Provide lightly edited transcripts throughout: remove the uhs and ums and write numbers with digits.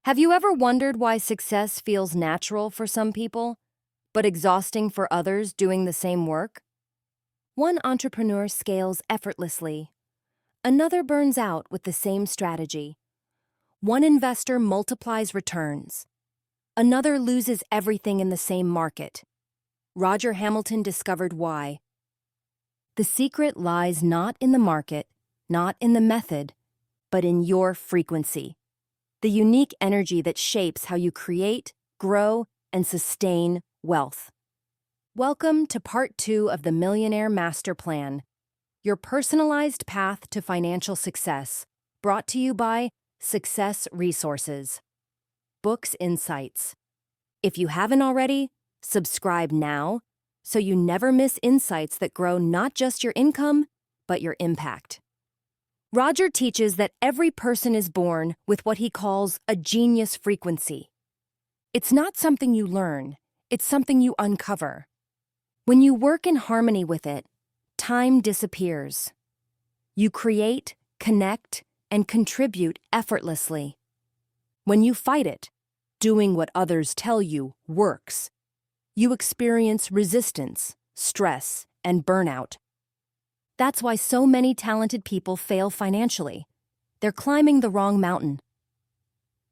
Have you ever wondered why success feels natural for some people, but exhausting for others doing the same work? One entrepreneur scales effortlessly. Another burns out with the same strategy. One investor multiplies returns. Another loses everything in the same market. Roger Hamilton discovered why. The secret lies not in the market, not in the method, but in your frequency. The unique energy that shapes how you create, grow, and sustain wealth. Welcome to part 2 of the Millionaire Master Plan, your personalized path to financial success, brought to you by Success Resources. Books Insights. If you haven't already, subscribe now so you never miss insights that grow not just your income, but your impact. Roger teaches that every person is born with what he calls a genius frequency. It's not something you learn, it's something you uncover. When you work in harmony with it, time disappears. You create, connect, and contribute effortlessly. When you fight it, doing what others tell you works, you experience resistance, stress, and burnout. That's why so many talented people fail financially. They're climbing the wrong mountain.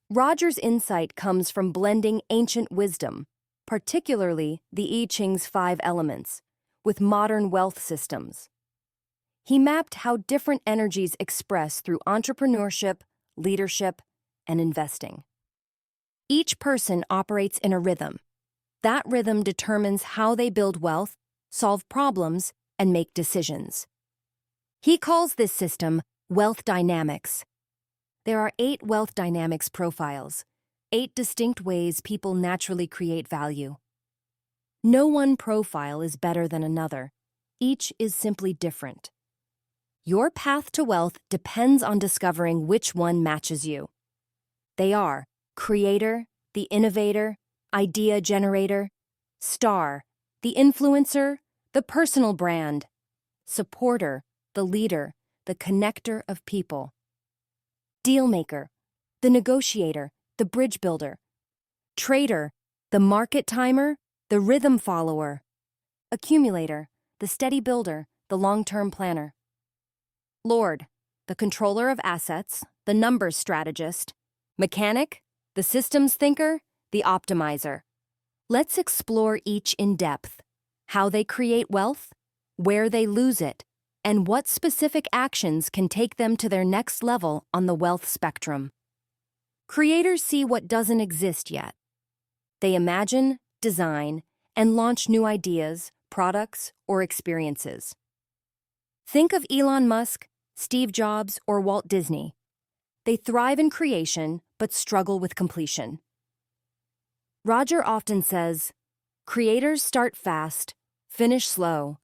Roger's insight comes from blending ancient wisdom, particularly the I Ching's 5 elements, with modern wealth systems. He mapped how different energies express through entrepreneurship, leadership, and investing. Each person operates in a rhythm. That rhythm determines how they build wealth, solve problems, and make decisions. He calls this system wealth dynamics. There are 8 wealth dynamics profiles, 8 distinct ways people naturally create value. No one profile is better than another. Each is simply different. Your path to wealth depends on discovering which one matches you. They are creator, the innovator, idea generator; star, the influencer, the personal brand; supporter, the leader, the connector of people; dealmaker, the negotiator, the bridge builder; trader, the market timer, the rhythm follower; accumulator, the steady builder, the long-term planner; lord, the controller of assets, the numbers strategist; mechanic, the systems thinker, the optimizer. Let's explore each in depth: how they create wealth, where they lose it, and what specific actions can take them to their next level on the wealth spectrum. Creators see what doesn't exist yet. They imagine, design, and launch new ideas, products, or experiences. Think of Elon Musk, Steve Jobs, or Walt Disney. They thrive in creation, but struggle with completion. Roger often says, creators start fast, finish slow.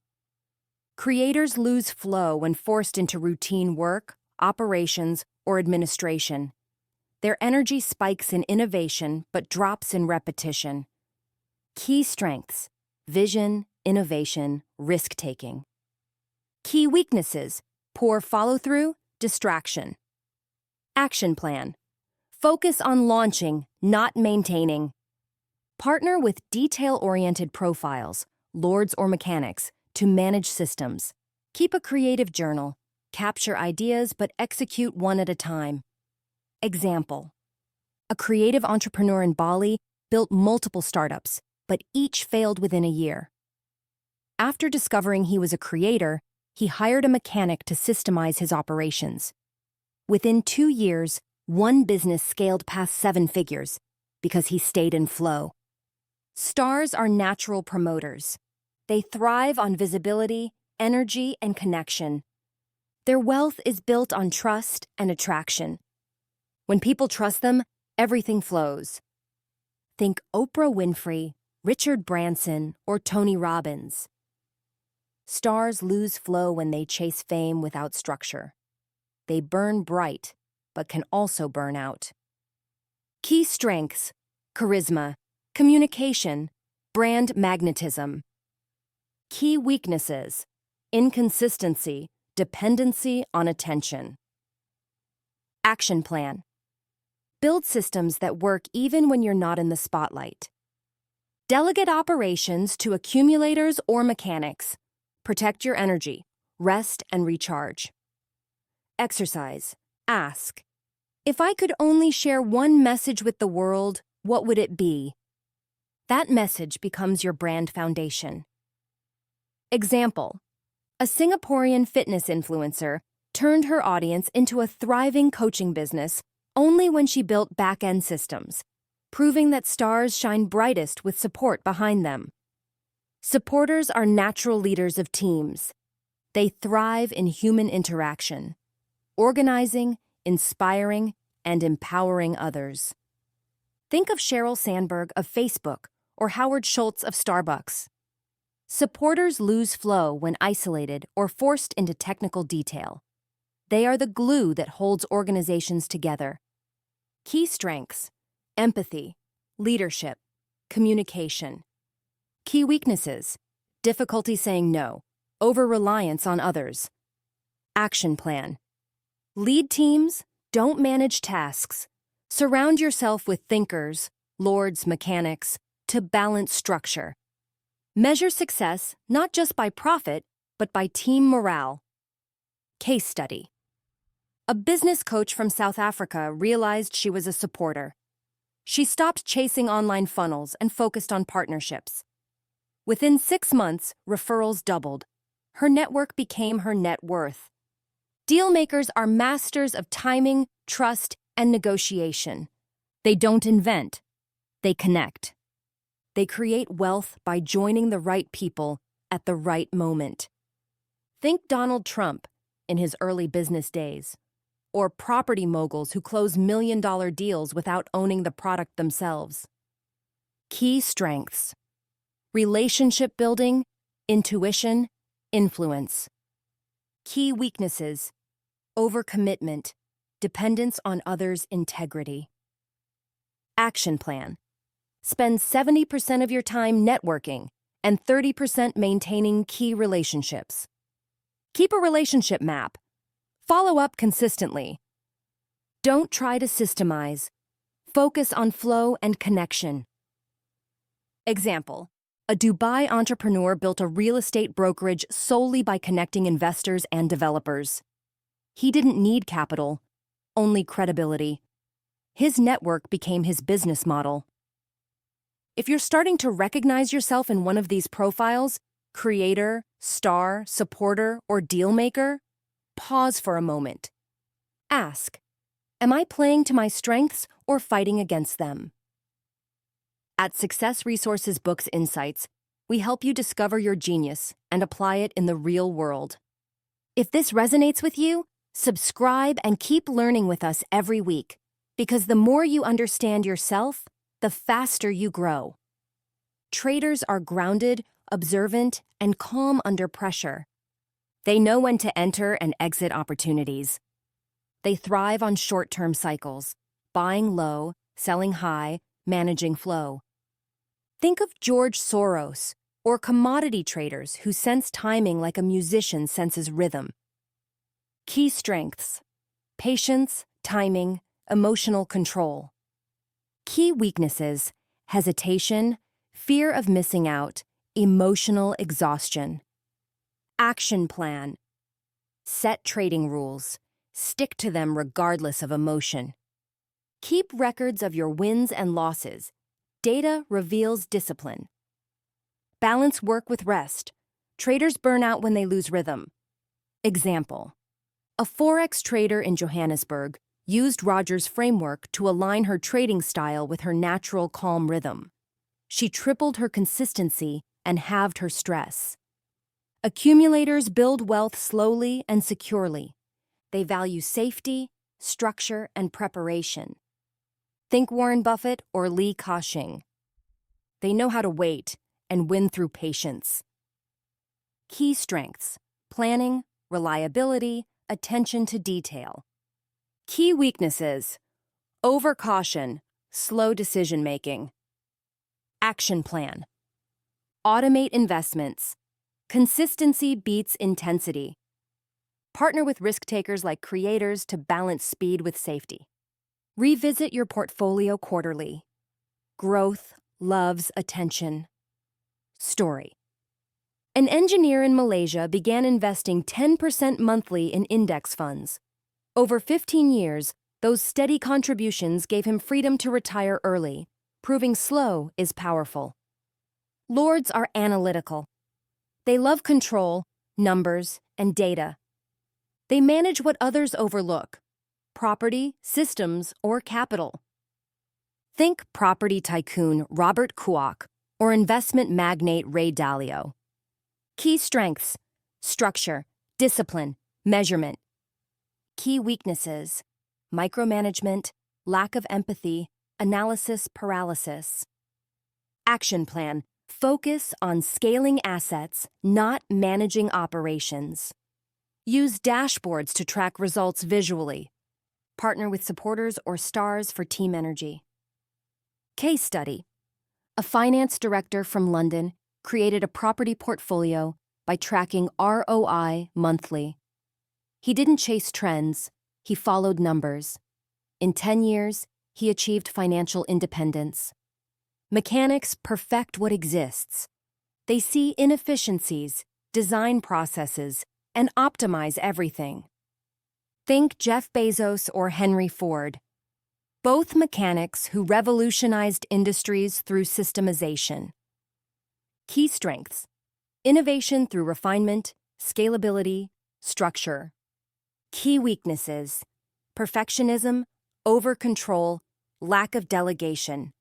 Creators lose flow when forced into routine work, operations, or administration. Their energy spikes in innovation but drops in repetition. Key strengths: vision, innovation, risk-taking. Key weaknesses: poor follow-through, distraction. Action plan: focus on launching, not maintaining. Partner with detail-oriented profiles, lords or mechanics, to manage systems. Keep a creative journal. Capture ideas but execute one at a time. Example: a creative entrepreneur in Bali built multiple startups, but each failed within a year. After discovering he was a creator, he hired a mechanic to systemize his operations. Within 2 years, one business scaled past 7 figures because he stayed in flow. Stars are natural promoters. They thrive on visibility, energy, and connection. Their wealth is built on trust and attraction. When people trust them, everything flows. Think Oprah Winfrey, Richard Branson, or Tony Robbins. Stars lose flow when they chase fame without structure. They burn bright, but can also burn out. Key strengths: charisma, communication, brand magnetism. Key weaknesses: inconsistency, dependency on attention. Action plan: Build systems that work even when you're not in the spotlight. Delegate operations to accumulators or mechanics. Protect your energy, rest and recharge. Exercise. Ask, if I could only share one message with the world, what would it be? That message becomes your brand foundation. Example. A Singaporean fitness influencer turned her audience into a thriving coaching business only when she built back-end systems, proving that stars shine brightest with support behind them. Supporters are natural leaders of teams. They thrive in human interaction, organizing, inspiring, and empowering others. Think of Sheryl Sandberg of Facebook or Howard Schultz of Starbucks. Supporters lose flow when isolated or forced into technical detail. They are the glue that holds organizations together. Key strengths: empathy, leadership, communication. Key weaknesses: difficulty saying no, over-reliance on others. Action plan. Lead teams, don't manage tasks. Surround yourself with thinkers, lords, mechanics, to balance structure. Measure success not just by profit, but by team morale. Case study. A business coach from South Africa realized she was a supporter. She stopped chasing online funnels and focused on partnerships. Within 6 months, referrals doubled. Her network became her net worth. Dealmakers are masters of timing, trust, and negotiation. They don't invent, they connect. They create wealth by joining the right people at the right moment. Think Donald Trump in his early business days, or property moguls who close million-dollar deals without owning the product themselves. Key strengths: relationship building, intuition, influence. Key weaknesses: overcommitment, dependence on others' integrity. Action plan. Spend 70% of your time networking and 30% maintaining key relationships. Keep a relationship map. Follow up consistently. Don't try to systemize. Focus on flow and connection. Example. A Dubai entrepreneur built a real estate brokerage solely by connecting investors and developers. He didn't need capital, only credibility. His network became his business model. If you're starting to recognize yourself in one of these profiles, creator, star, supporter, or deal maker, pause for a moment. Ask, am I playing to my strengths or fighting against them? At Success Resources Books Insights, we help you discover your genius and apply it in the real world. If this resonates with you, subscribe and keep learning with us every week, because the more you understand yourself, the faster you grow. Traders are grounded, observant, and calm under pressure. They know when to enter and exit opportunities. They thrive on short-term cycles, buying low, selling high, managing flow. Think of George Soros or commodity traders who sense timing like a musician senses rhythm. Key strengths: patience, timing, emotional control. Key weaknesses: hesitation, fear of missing out, emotional exhaustion. Action plan. Set trading rules. Stick to them regardless of emotion. Keep records of your wins and losses. Data reveals discipline. Balance work with rest. Traders burn out when they lose rhythm. Example. A Forex trader in Johannesburg used Rogers' framework to align her trading style with her natural calm rhythm. She tripled her consistency and halved her stress. Accumulators build wealth slowly and securely. They value safety, structure, and preparation. Think Warren Buffett or Li Ka-shing. They know how to wait and win through patience. Key strengths: planning, reliability, attention to detail. Key weaknesses: overcaution, slow decision-making. Action plan. Automate investments. Consistency beats intensity. Partner with risk takers like creators to balance speed with safety. Revisit your portfolio quarterly. Growth loves attention. Story. An engineer in Malaysia began investing 10% monthly in index funds. Over 15 years, those steady contributions gave him freedom to retire early, proving slow is powerful. Lords are analytical. They love control, numbers, and data. They manage what others overlook: property, systems, or capital. Think property tycoon Robert Kuok or investment magnate Ray Dalio. Key strengths: structure, discipline, measurement. Key weaknesses: micromanagement, lack of empathy, analysis paralysis. Action plan: focus on scaling assets, not managing operations. Use dashboards to track results visually. Partner with supporters or stars for team energy. Case study. A finance director from London created a property portfolio by tracking ROI monthly. He didn't chase trends, he followed numbers. In 10 years, he achieved financial independence. Mechanics perfect what exists. They see inefficiencies, design processes, and optimize everything. Think Jeff Bezos or Henry Ford. Both mechanics who revolutionized industries through systemization. Key strengths: innovation through refinement, scalability, structure. Key weaknesses: perfectionism, over-control, lack of delegation.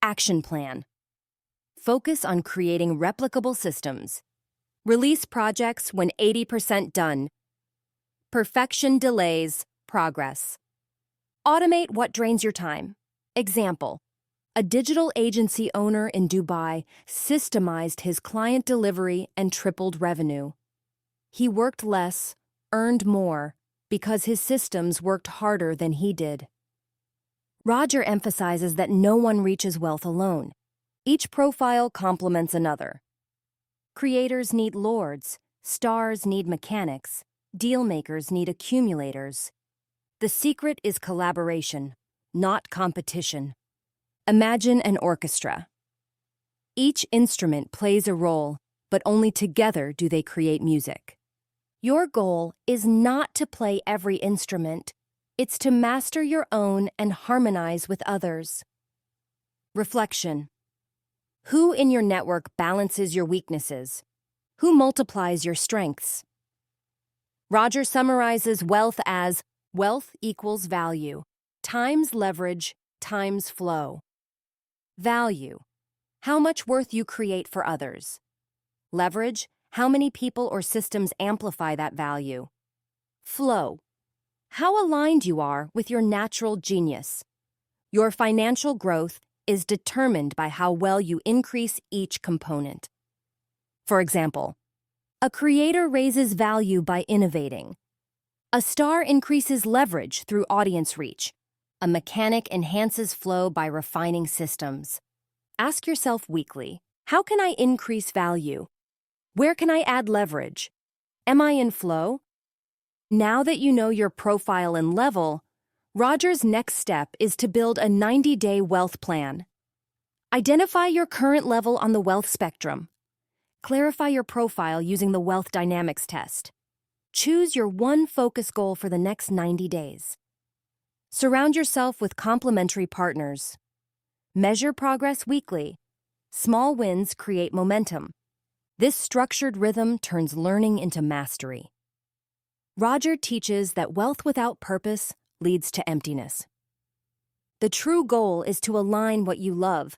Action plan: focus on creating replicable systems. Release projects when 80% done. Perfection delays progress. Automate what drains your time. Example: a digital agency owner in Dubai systemized his client delivery and tripled revenue. He worked less, earned more, because his systems worked harder than he did. Roger emphasizes that no one reaches wealth alone. Each profile complements another. Creators need lords, stars need mechanics, dealmakers need accumulators. The secret is collaboration, not competition. Imagine an orchestra. Each instrument plays a role, but only together do they create music. Your goal is not to play every instrument. It's to master your own and harmonize with others. Reflection. Who in your network balances your weaknesses? Who multiplies your strengths? Roger summarizes wealth as wealth equals value, times leverage, times flow. Value: how much worth you create for others. Leverage: how many people or systems amplify that value. Flow: how aligned you are with your natural genius. Your financial growth is determined by how well you increase each component. For example, a creator raises value by innovating. A star increases leverage through audience reach. A mechanic enhances flow by refining systems. Ask yourself weekly, how can I increase value? Where can I add leverage? Am I in flow? Now that you know your profile and level, Roger's next step is to build a 90-day wealth plan. Identify your current level on the wealth spectrum. Clarify your profile using the Wealth Dynamics test. Choose your one focus goal for the next 90 days. Surround yourself with complementary partners. Measure progress weekly. Small wins create momentum. This structured rhythm turns learning into mastery. Roger teaches that wealth without purpose leads to emptiness. The true goal is to align what you love,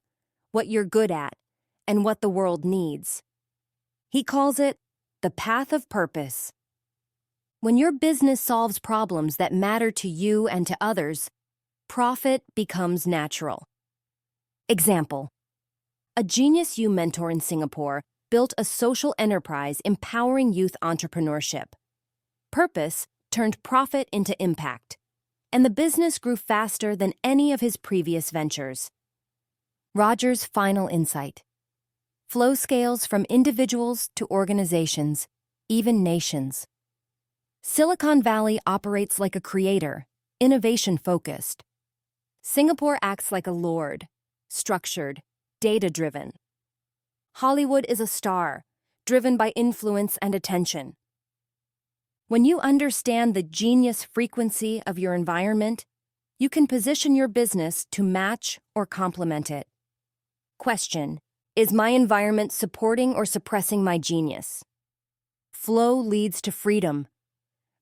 what you're good at, and what the world needs. He calls it the path of purpose. When your business solves problems that matter to you and to others, profit becomes natural. Example: a Genius U mentor in Singapore built a social enterprise empowering youth entrepreneurship. Purpose turned profit into impact, and the business grew faster than any of his previous ventures. Roger's final insight: flow scales from individuals to organizations, even nations. Silicon Valley operates like a creator, innovation-focused. Singapore acts like a lord, structured, data-driven. Hollywood is a star, driven by influence and attention. When you understand the genius frequency of your environment, you can position your business to match or complement it. Question: is my environment supporting or suppressing my genius? Flow leads to freedom.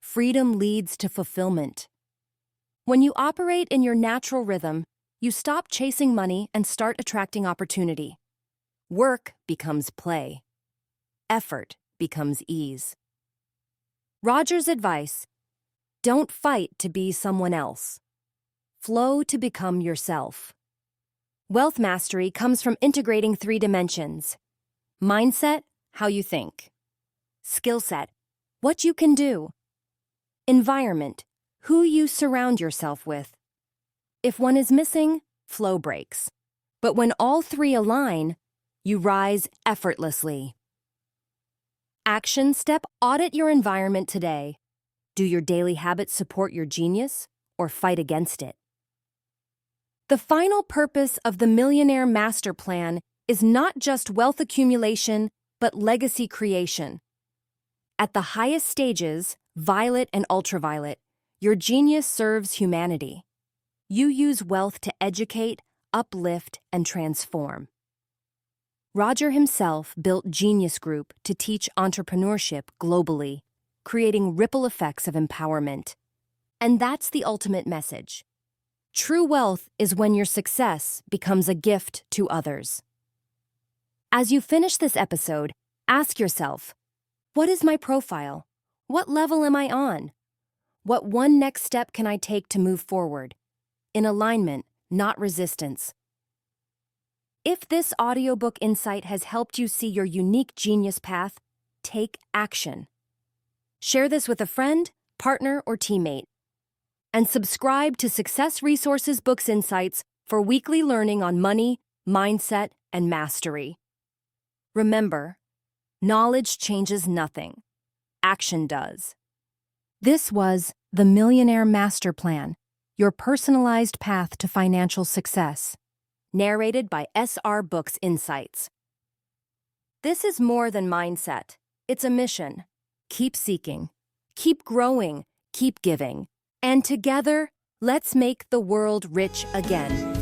Freedom leads to fulfillment. When you operate in your natural rhythm, you stop chasing money and start attracting opportunity. Work becomes play. Effort becomes ease. Roger's advice: don't fight to be someone else. Flow to become yourself. Wealth mastery comes from integrating 3 dimensions: mindset, how you think; skill set, what you can do; environment, who you surround yourself with. If one is missing, flow breaks. But when all 3 align, you rise effortlessly. Action step: audit your environment today. Do your daily habits support your genius or fight against it? The final purpose of the Millionaire Master Plan is not just wealth accumulation, but legacy creation. At the highest stages, violet and ultraviolet, your genius serves humanity. You use wealth to educate, uplift, and transform. Roger himself built Genius Group to teach entrepreneurship globally, creating ripple effects of empowerment. And that's the ultimate message. True wealth is when your success becomes a gift to others. As you finish this episode, ask yourself, what is my profile? What level am I on? What one next step can I take to move forward? In alignment, not resistance. If this audiobook insight has helped you see your unique genius path, take action. Share this with a friend, partner, or teammate. And subscribe to Success Resources Books Insights for weekly learning on money, mindset, and mastery. Remember, knowledge changes nothing. Action does. This was the Millionaire Master Plan, your personalized path to financial success. Narrated by SR Books Insights. This is more than mindset. It's a mission. Keep seeking, keep growing, keep giving. And together, let's make the world rich again.